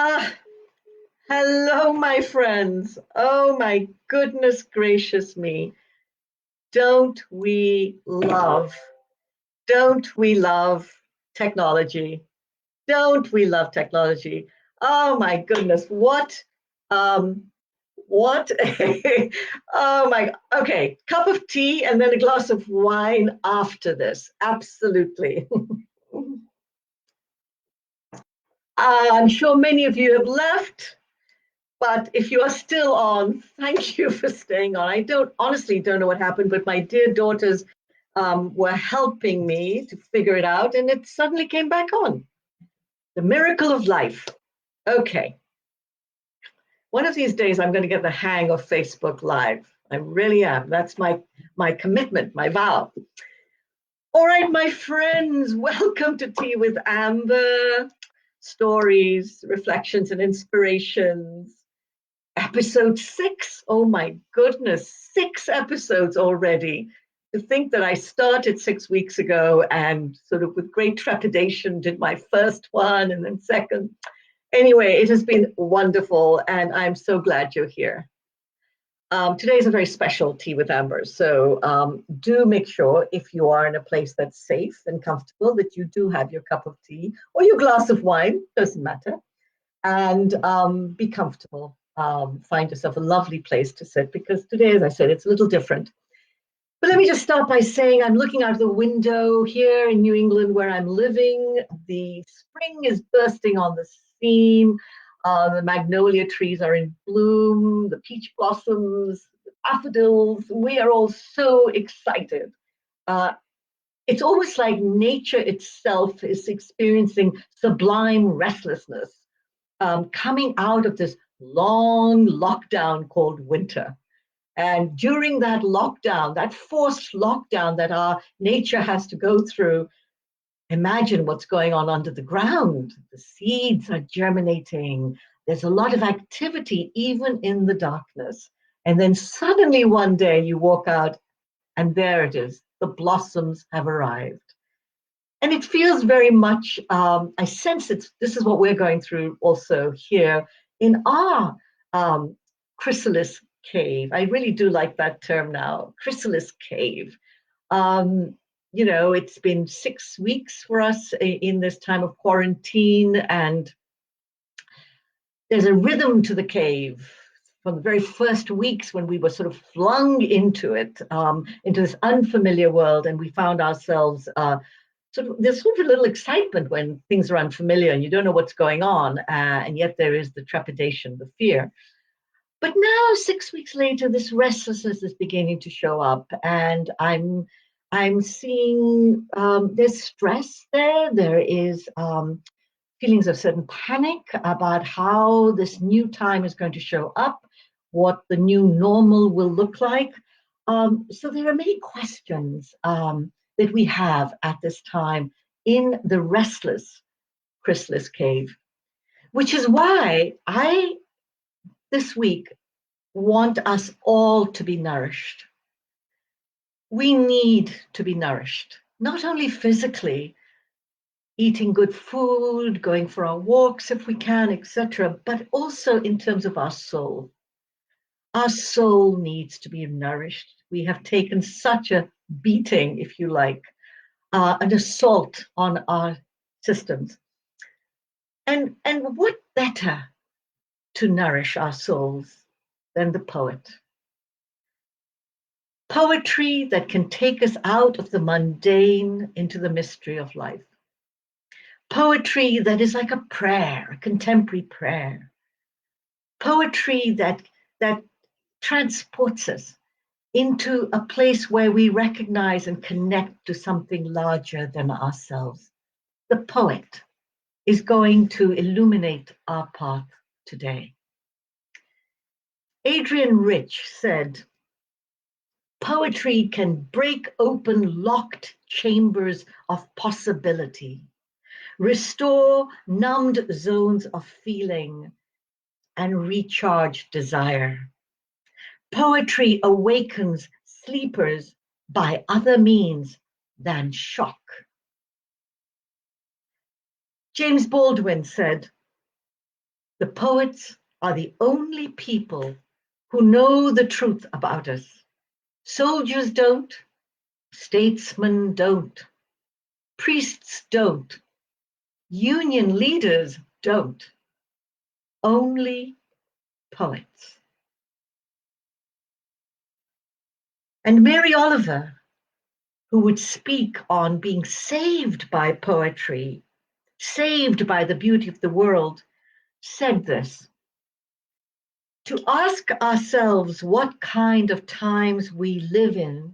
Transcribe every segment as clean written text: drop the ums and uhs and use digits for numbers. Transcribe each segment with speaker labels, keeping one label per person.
Speaker 1: Ah, hello, my friends. Oh, my goodness gracious me. Don't we love, don't we love technology? Don't we love technology? Oh, my goodness. Um, what oh my, okay. Cup of tea and then a glass of wine after this. Absolutely. I'm sure many of you have left. But if you are still on, thank you for staying on. I don't honestly don't know what happened, but my dear daughters were helping me to figure it out, and it suddenly came back on. The miracle of life. Okay, one of these days I'm going to get the hang of Facebook Live. I really am. That's my commitment, my vow. All right, my friends, welcome to Tea with Amber. Stories, reflections, and inspirations. Episode 6. Oh my goodness, 6 episodes already. To think that I started 6 weeks ago and sort of with great trepidation did my first one and then second. Anyway, it has been wonderful and I'm so glad you're here. Today is a very special Tea with Amber. So do make sure if you are in a place that's safe and comfortable that you do have your cup of tea or your glass of wine, doesn't matter, and be comfortable. Find yourself a lovely place to sit because today, as I said, it's a little different. But let me just start by saying I'm looking out the window here in New England where I'm living. The spring is bursting on the scene. The magnolia trees are in bloom, the peach blossoms, the daffodils. We are all so excited. Uh, it's almost like nature itself is experiencing sublime restlessness coming out of this long lockdown called winter. And during that lockdown, that forced lockdown that our nature has to go through, imagine what's going on under the ground. The seeds are germinating. There's a lot of activity, even in the darkness. And then suddenly one day you walk out, and there it is. The blossoms have arrived. And it feels very much, I sense this is what we're going through also here in our um, chrysalis cave. I really do like that term now, chrysalis cave. Um, it's been 6 weeks for us in this time of quarantine, and there's a rhythm to the cave from the very first weeks when we were sort of flung into it, into this unfamiliar world, and we found ourselves there's sort of a little excitement when things are unfamiliar and you don't know what's going on, and yet there is the trepidation, the fear. But now, 6 weeks later, this restlessness is beginning to show up, and I'm seeing there's stress there. There is feelings of certain panic about how this new time is going to show up, what the new normal will look like. So there are many questions that we have at this time in the restless chrysalis cave, which is why I, this week, want us all to be nourished. We need to be nourished, not only physically, eating good food, going for our walks if we can, etc., but also in terms of our soul. Our soul needs to be nourished. We have taken such a beating, if you like, an assault on our systems. And what better to nourish our souls than the poet? Poetry that can take us out of the mundane into the mystery of life. Poetry that is like a prayer, a contemporary prayer. Poetry that transports us into a place where we recognize and connect to something larger than ourselves. The poet is going to illuminate our path today. Adrian Rich said, poetry can break open locked chambers of possibility, restore numbed zones of feeling, and recharge desire. Poetry awakens sleepers by other means than shock. James Baldwin said, The poets are the only people who know the truth about us. Soldiers don't, statesmen don't, priests don't, union leaders don't, only poets. And Mary Oliver, who would speak on being saved by poetry, saved by the beauty of the world, said this: to ask ourselves what kind of times we live in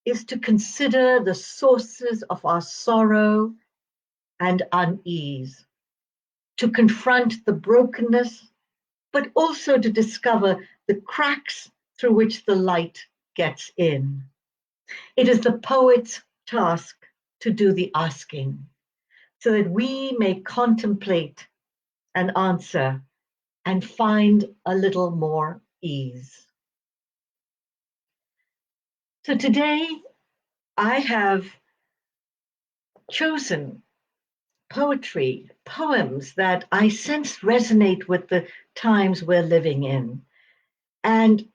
Speaker 1: is to consider the sources of our sorrow and unease, to confront the brokenness, but also to discover the cracks through which the light gets in. It is the poet's task to do the asking, so that we may contemplate and answer and find a little more ease. So today I have chosen poetry, poems that I sense resonate with the times we're living in. And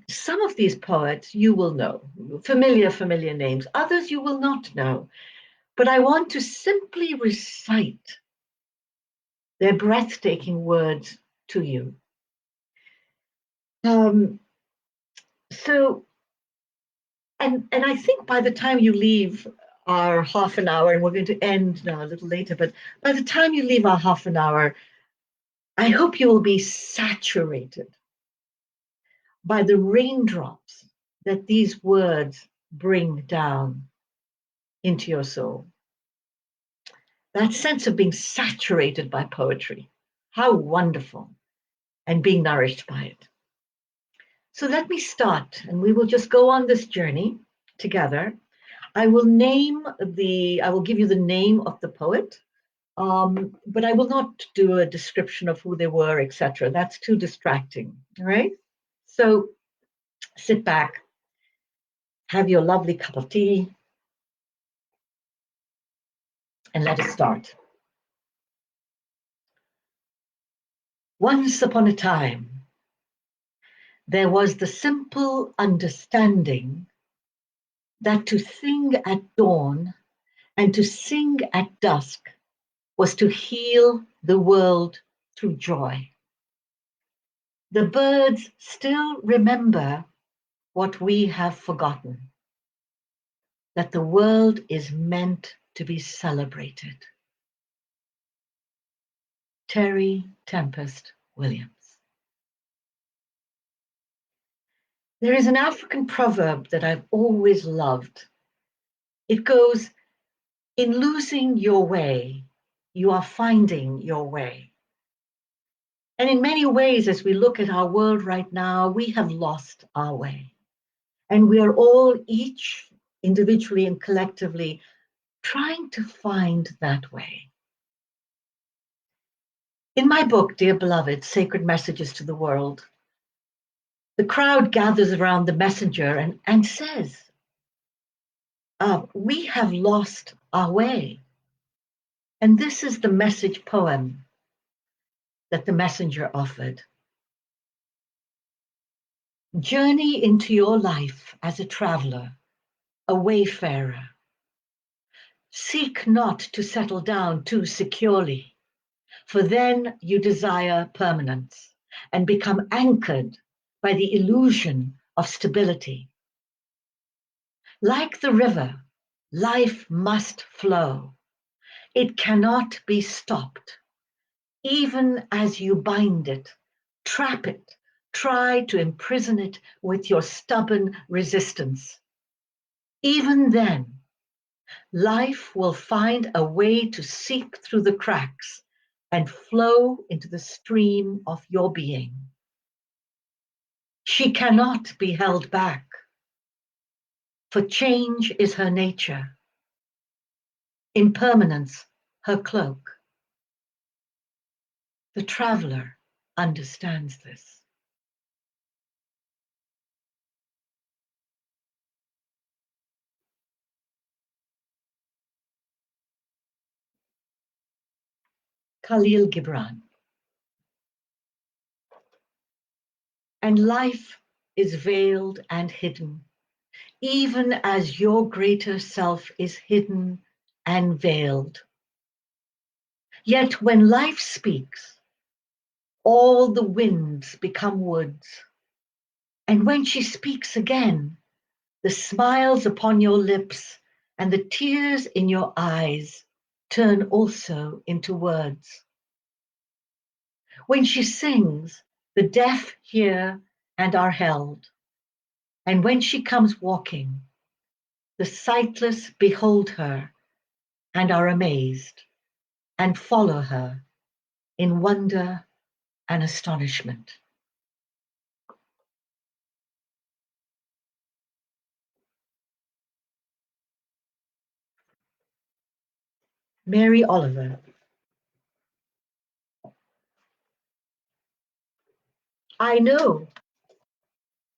Speaker 1: some of these poets you will know, familiar names. Others you will not know. But I want to simply recite their breathtaking words to you. So, and I think by the time you leave our half an hour, and we're going to end now a little later, but by the time you leave our half an hour, I hope you will be saturated by the raindrops that these words bring down into your soul. That sense of being saturated by poetry, how wonderful, and being nourished by it. So let me start, and we will just go on this journey together. I will give you the name of the poet, but I will not do a description of who they were, etc. That's too distracting, all right? So sit back, have your lovely cup of tea, and let us start. Once upon a time, there was the simple understanding that to sing at dawn and to sing at dusk was to heal the world through joy. The birds still remember what we have forgotten, that the world is meant to be celebrated. Terry Tempest Williams. There is an African proverb that I've always loved. It goes, in losing your way, you are finding your way. And in many ways, as we look at our world right now, we have lost our way. And we are all, each individually and collectively, trying to find that way. In my book, Dear Beloved, Sacred Messages to the World, the crowd gathers around the messenger and says, we have lost our way. And this is the message poem that the messenger offered. Journey into your life as a traveler, a wayfarer. Seek not to settle down too securely, for then you desire permanence and become anchored by the illusion of stability. Like the river, life must flow. It cannot be stopped. Even as you bind it, trap it, try to imprison it with your stubborn resistance. Even then, life will find a way to seep through the cracks and flow into the stream of your being. She cannot be held back, for change is her nature, impermanence her cloak. The traveler understands this. Khalil Gibran. And life is veiled and hidden, even as your greater self is hidden and veiled. Yet when life speaks, all the winds become woods. And when she speaks again, the smiles upon your lips and the tears in your eyes turn also into words. When she sings, the deaf hear and are held. And when she comes walking, the sightless behold her and are amazed and follow her in wonder and astonishment. Mary Oliver. I know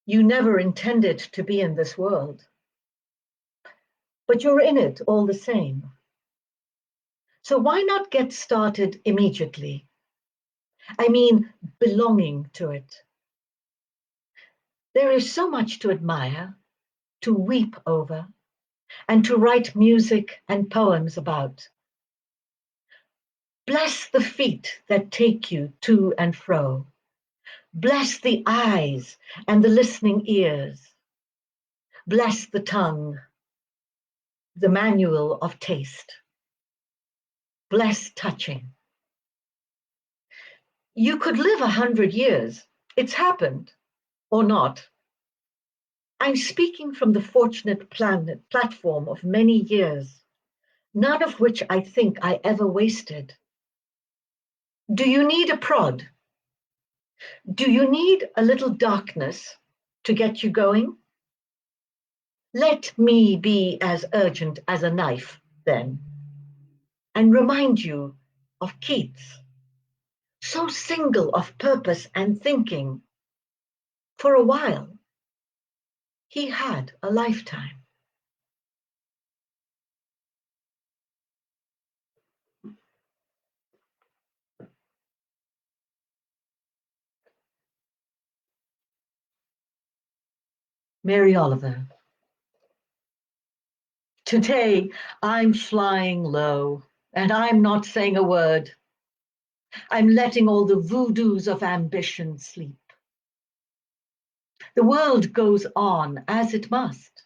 Speaker 1: you never intended to be in this world, but you're in it all the same. So why not get started immediately? I mean, belonging to it. There is so much to admire, to weep over, and to write music and poems about. Bless the feet that take you to and fro. Bless the eyes and the listening ears. Bless the tongue, the manual of taste. Bless touching. You could live 100 years. It's happened, or not. I'm speaking from the fortunate platform of many years, none of which I think I ever wasted. Do you need a prod? Do you need a little darkness to get you going? Let me be as urgent as a knife, then, and remind you of Keats, so single of purpose and thinking. For a while, he had a lifetime. Mary Oliver. Today, I'm flying low, and I'm not saying a word. I'm letting all the voodoos of ambition sleep. The world goes on as it must.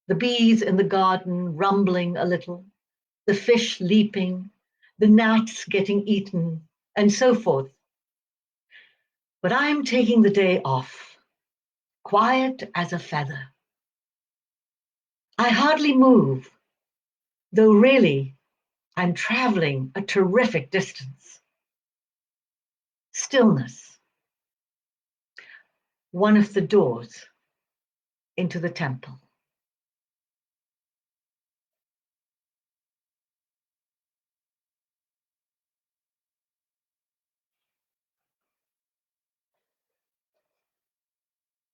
Speaker 1: The bees in the garden rumbling a little, the fish leaping, the gnats getting eaten, and so forth. But I'm taking the day off, quiet as a feather. I hardly move, though really I'm traveling a terrific distance. Stillness, one of the doors into the temple.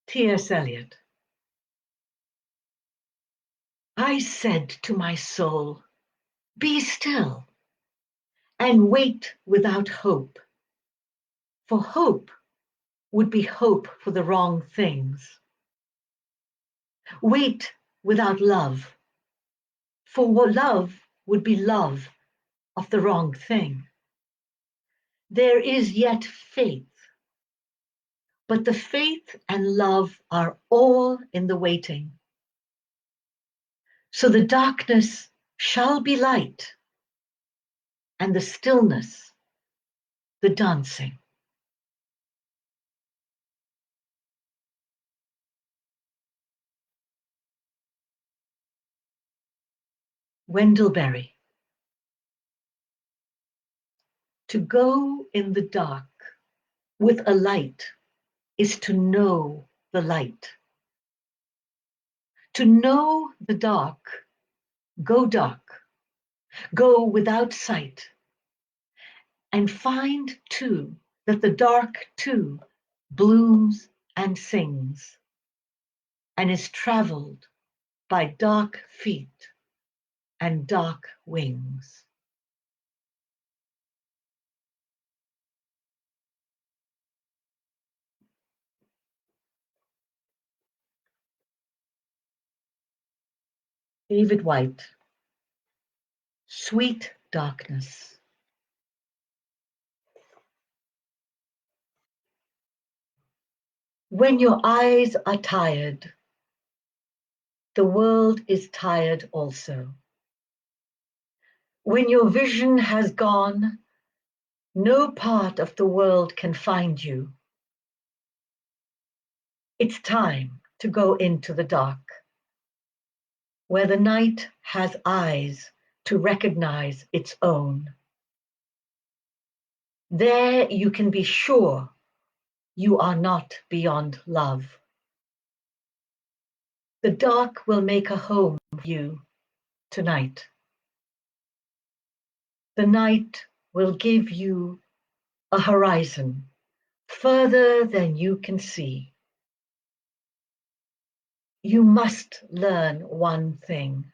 Speaker 1: T.S. Eliot. I said to my soul, be still and wait without hope, for hope would be hope for the wrong things. Wait without love, for what love would be love of the wrong thing. There is yet faith, but the faith and love are all in the waiting. So the darkness shall be light, and the stillness the dancing. Wendell Berry. To go in the dark with a light is to know the light. To know the dark, dark, go without sight, and find too that the dark too blooms and sings, and is traveled by dark feet and dark wings. David White, Sweet Darkness. When your eyes are tired, the world is tired also. When your vision has gone, no part of the world can find you. It's time to go into the dark, where the night has eyes to recognize its own. There you can be sure you are not beyond love. The dark will make a home for you tonight. The night will give you a horizon further than you can see. You must learn one thing.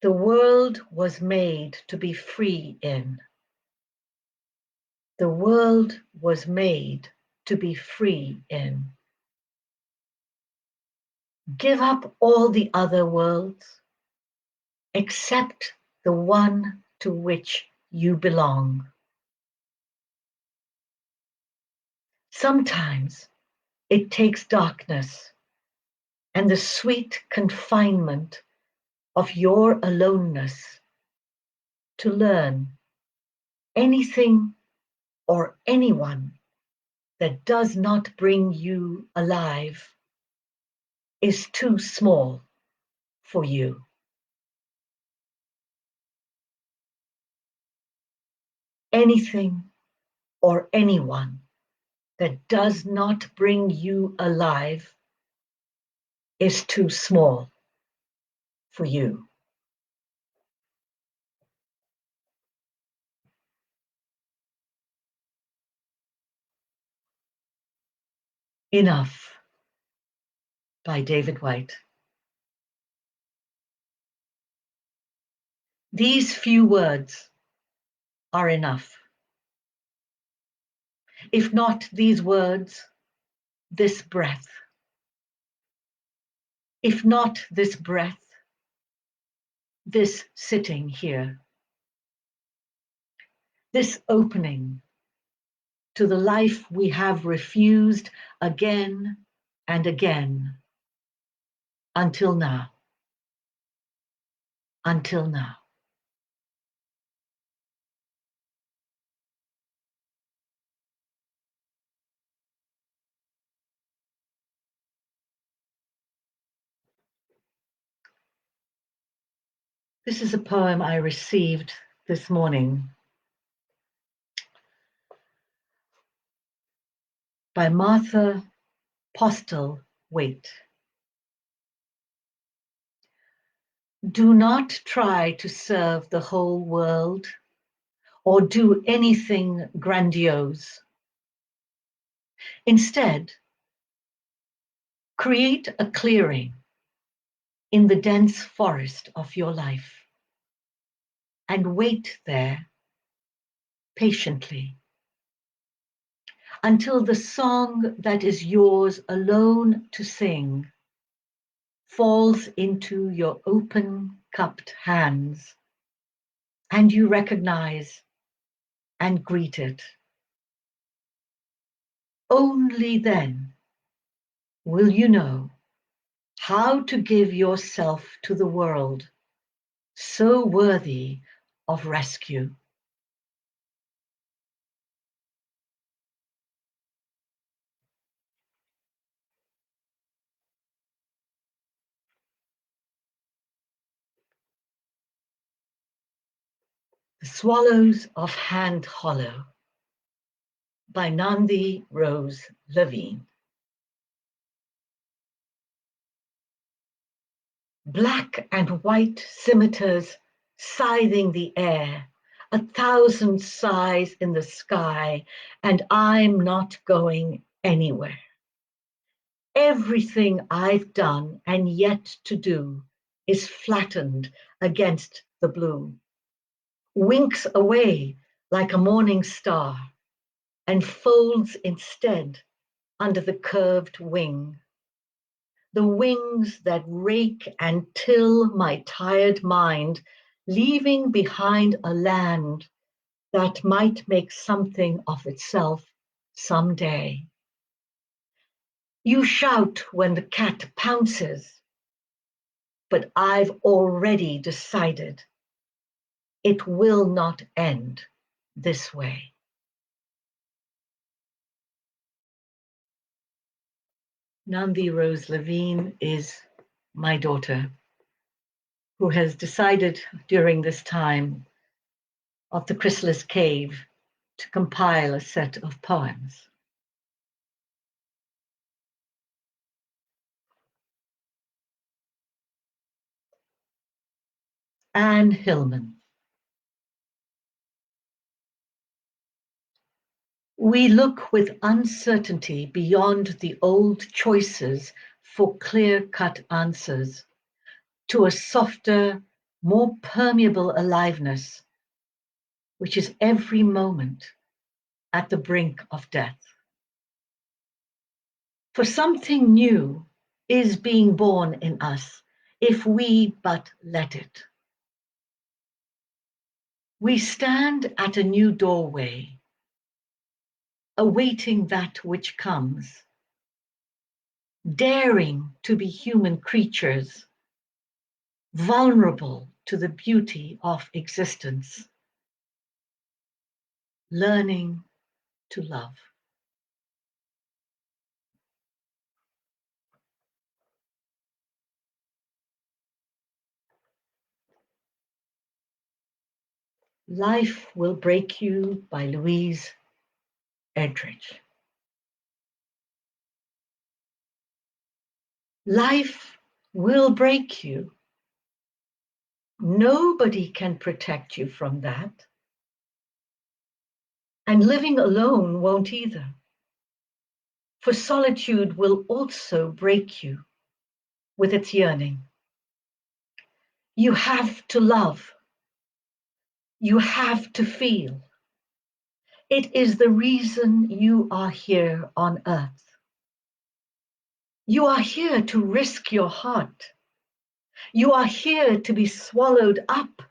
Speaker 1: The world was made to be free in. The world was made to be free in. Give up all the other worlds, except the one to which you belong. Sometimes it takes darkness and the sweet confinement of your aloneness to learn anything or anyone that does not bring you alive is too small for you. Anything or anyone that does not bring you alive is too small for you. Enough by David White. These few words are enough. If not these words, this breath. If not this breath, this sitting here. This opening to the life we have refused again and again until now. Until now. This is a poem I received this morning by Martha Postel Waite. Do not try to serve the whole world or do anything grandiose. Instead, create a clearing in the dense forest of your life and wait there patiently until the song that is yours alone to sing falls into your open cupped hands and you recognize and greet it. Only then will you know how to give yourself to the world so worthy of rescue. The Swallows of Hand Hollow by Nandi Rose Levine. Black and white scimitars scything the air, 1,000 sighs in the sky, and I'm not going anywhere. Everything I've done and yet to do is flattened against the blue, winks away like a morning star, and folds instead under the curved wing. the wings that rake and till my tired mind, leaving behind a land that might make something of itself someday. You shout when the cat pounces, but I've already decided it will not end this way. Nandi Rose Levine is my daughter, who has decided during this time of the chrysalis cave to compile a set of poems. Anne Hillman. We look with uncertainty beyond the old choices for clear-cut answers to a softer, more permeable aliveness, which is every moment at the brink of death. For something new is being born in us if we but let it. We stand at a new doorway, awaiting that which comes, daring to be human creatures, vulnerable to the beauty of existence, learning to love. Life Will Break You by Louise Erdrich. Life will break you. Nobody can protect you from that. And living alone won't either. For solitude will also break you with its yearning. You have to love. You have to feel. It is the reason you are here on earth. You are here to risk your heart. You are here to be swallowed up.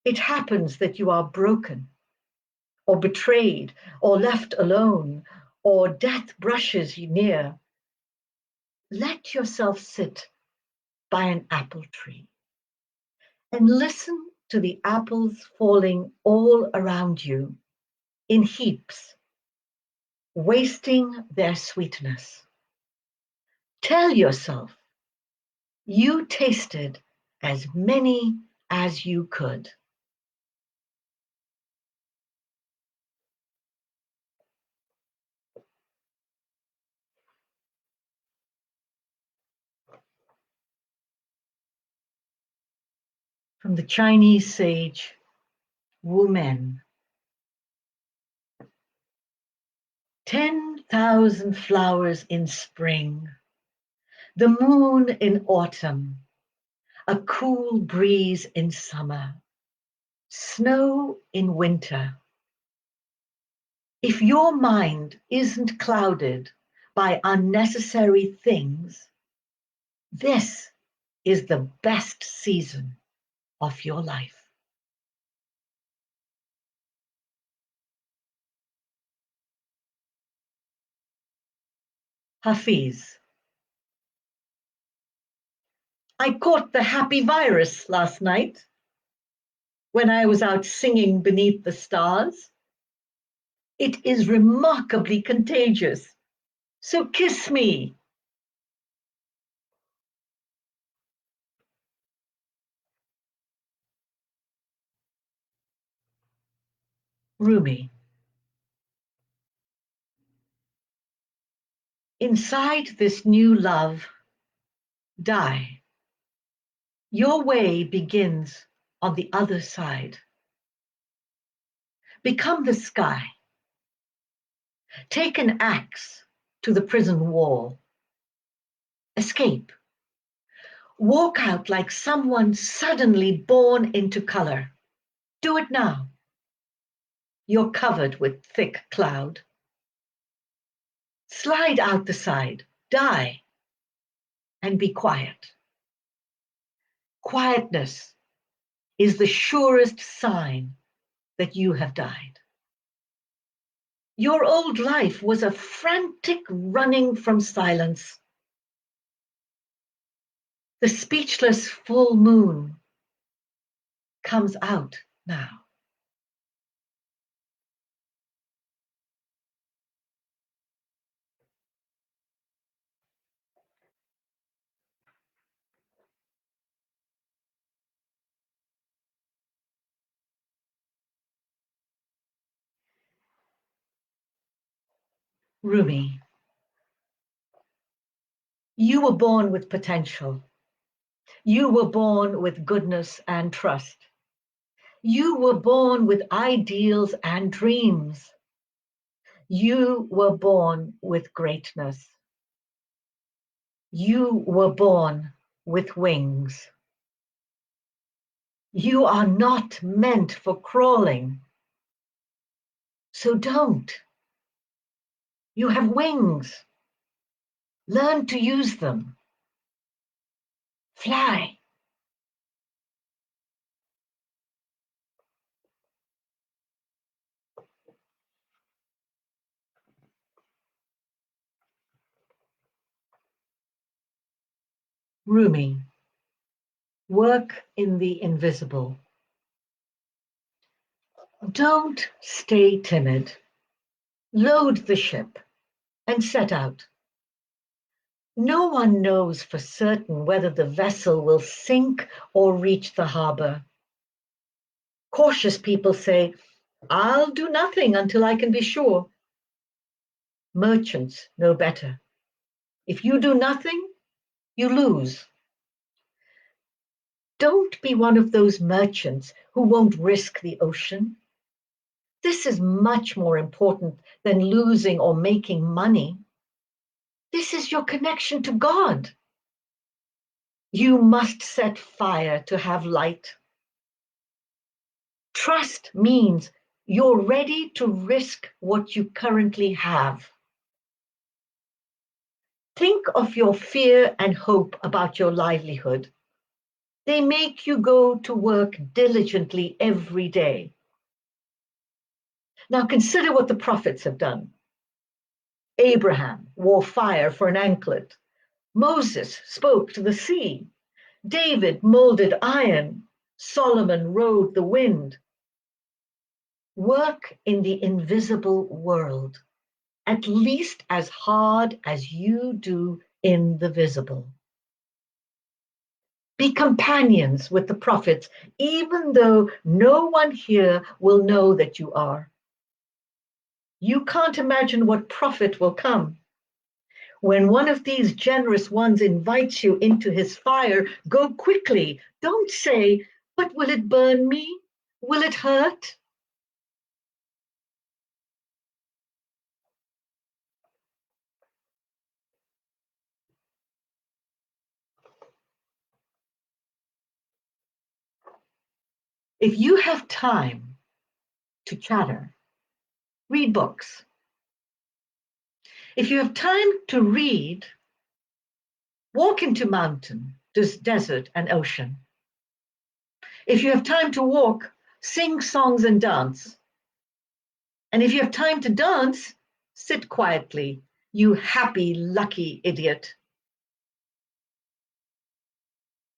Speaker 1: It happens that you are broken, or betrayed, or left alone, or death brushes you near. Let yourself sit by an apple tree and listen to the apples falling all around you in heaps, wasting their sweetness. Tell yourself you tasted as many as you could. From the Chinese sage Wu Men. 10,000 flowers in spring, the moon in autumn, a cool breeze in summer, snow in winter. If your mind isn't clouded by unnecessary things, this is the best season of your life. Hafiz. I caught the happy virus last night when I was out singing beneath the stars. It is remarkably contagious. So kiss me. Rumi. Inside this new love, die. Your way begins on the other side. Become the sky. Take an axe to the prison wall. Escape. Walk out like someone suddenly born into color. Do it now. You're covered with thick cloud. Slide out the side. die and be quiet. Quietness is the surest sign that you have died. Your old life was a frantic running from silence. The speechless full moon comes out now. Rumi, you were born with potential. You were born with goodness and trust. You were born with ideals and dreams. You were born with greatness. You were born with wings. You are not meant for crawling. So don't. You have wings. Learn to use them. Fly. Rumi, work in the invisible. Don't stay timid. Load the ship and set out. No one knows for certain whether the vessel will sink or reach the harbor. Cautious people say, I'll do nothing until I can be sure. Merchants know better. If you do nothing, you lose. Don't be one of those merchants who won't risk the ocean. This is much more important than losing or making money. This is your connection to God. You must set fire to have light. Trust means you're ready to risk what you currently have. Think of your fear and hope about your livelihood. They make you go to work diligently every day. Now consider what the prophets have done. Abraham wore fire for an anklet. Moses spoke to the sea. David molded iron. Solomon rode the wind. Work in the invisible world, at least as hard as you do in the visible. Be companions with the prophets, even though no one here will know that you are. You can't imagine what prophet will come. When one of these generous ones invites you into his fire, go quickly. Don't say, but will it burn me? Will it hurt? If you have time to chatter, read books. If you have time to read, walk into mountain, desert, and ocean. If you have time to walk, sing songs and dance. And if you have time to dance, sit quietly, you happy, lucky idiot.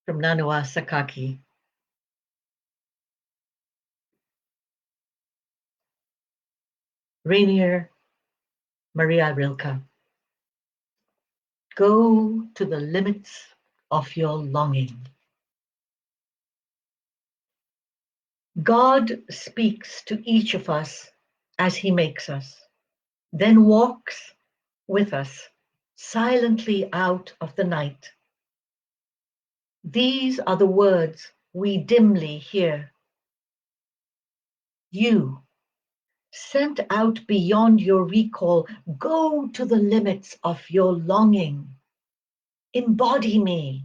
Speaker 1: From Nanua Sakaki. Rainier Maria Rilke. Go to the limits of your longing. God speaks to each of us as he makes us, then walks with us silently out of the night. These are the words we dimly hear. You, sent out beyond your recall, go to the limits of your longing. Embody me.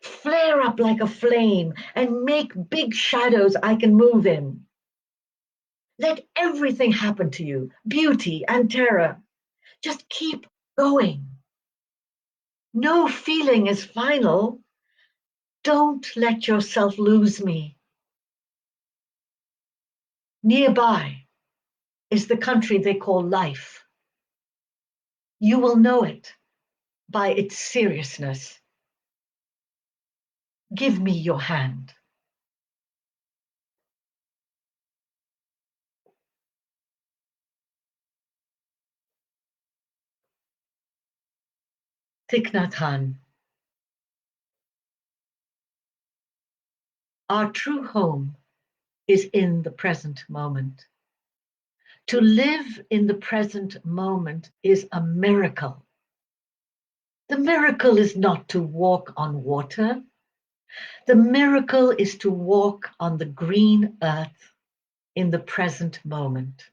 Speaker 1: Flare up like a flame and make big shadows I can move in. Let everything happen to you, beauty and terror. Just keep going. No feeling is final. Don't let yourself lose me. Nearby is the country they call life. You will know it by its seriousness. Give me your hand. Thich Nhat Hanh. Our true home is in the present moment. To live in the present moment is a miracle. The miracle is not to walk on water. The miracle is to walk on the green earth in the present moment,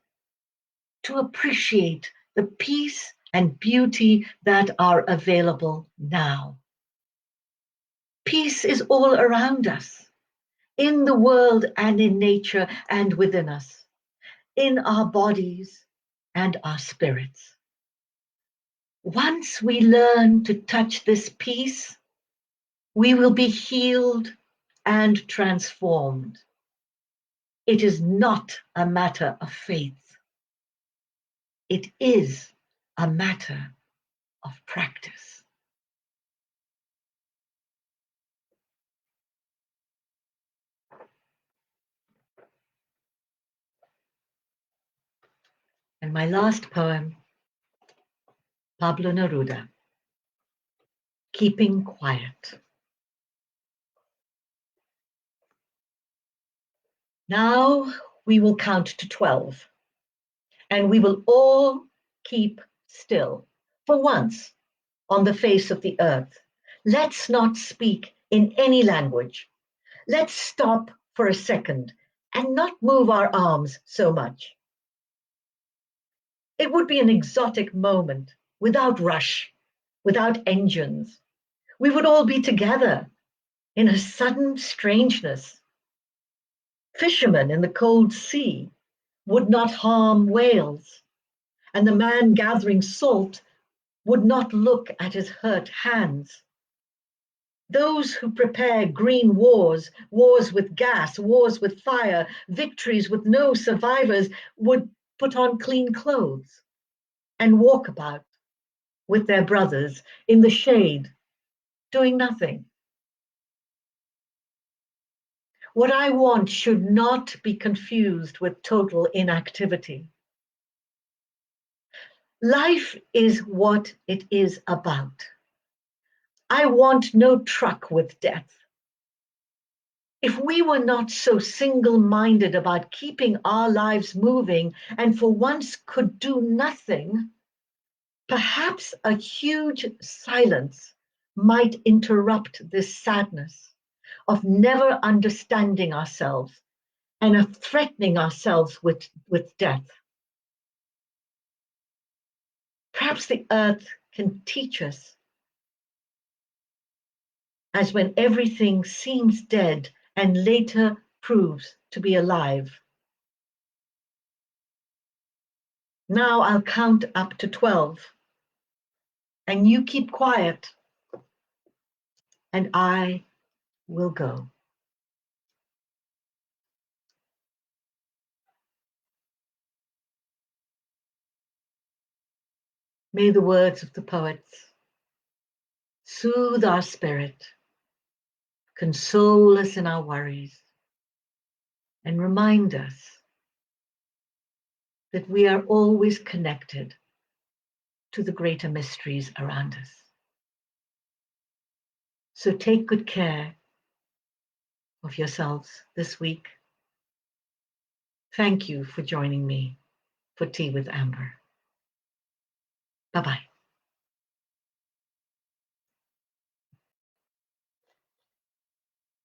Speaker 1: to appreciate the peace and beauty that are available now. Peace is all around us, in the world and in nature and within us, in our bodies and our spirits. Once we learn to touch this peace, we will be healed and transformed. It is not a matter of faith. It is a matter of practice. And my last poem, Pablo Neruda, Keeping Quiet. Now we will count to 12, and we will all keep still for once on the face of the earth. Let's not speak in any language. Let's stop for a second and not move our arms so much. It would be an exotic moment without rush, without engines. We would all be together in a sudden strangeness. Fishermen in the cold sea would not harm whales, and the man gathering salt would not look at his hurt hands. Those who prepare green wars, wars with gas, wars with fire, victories with no survivors, would put on clean clothes and walk about with their brothers in the shade, doing nothing. What I want should not be confused with total inactivity. Life is what it is about. I want no truck with death. If we were not so single-minded about keeping our lives moving and for once could do nothing, perhaps a huge silence might interrupt this sadness of never understanding ourselves and of threatening ourselves with death. Perhaps the earth can teach us, as when everything seems dead and later proves to be alive. Now I'll count up to 12, and you keep quiet, and I will go. May the words of the poets soothe our spirit, console us in our worries, and remind us that we are always connected to the greater mysteries around us. So take good care of yourselves this week. Thank you for joining me for Tea with Amber. Bye-bye.